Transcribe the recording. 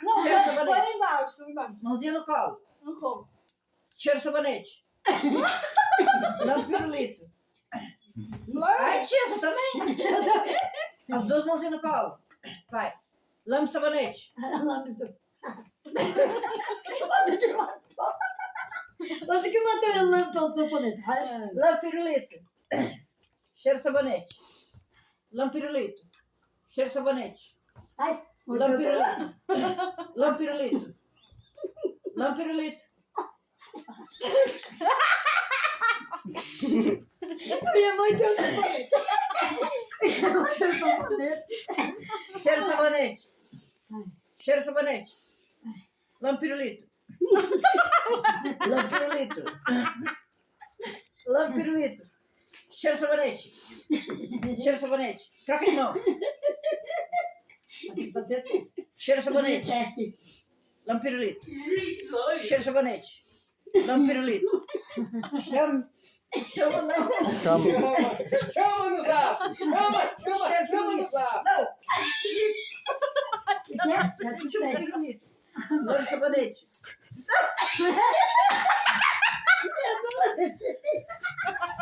Não, Cheiro põe sabonete. embaixo. Mãozinha no colo. No colo. Cheiro sabonete. Lambe pirulito. Vai. Ai, tia, você também? As duas mãozinhas no colo. Vai. Lambe sabonete. Você que matou ele lá pelo sabonete. Lambe pirulito. Cheiro sabonete. Lambe pirulito. Cheiro sabonete. Ai, Lambe pirulito. Lambe pirulito. Lambe pirulito. minha mãe deu sabonete. Minha mãe deu sabonete. Cheiro sabonete. Cheiro sabonete. Lambe pirulito. Lambe pirulito. Lambe pirulito. Cheiro sabonete. Cheiro sabonete. Troca de mão. Tem que fazer teste. Cheiro sabonete. Teste. Lambe pirulito. Cheiro sabonete. Lambe pirulito. Chama não. Chama no zap! Chama no zap! Não. Teste. Pirulito. Lambe sabonete.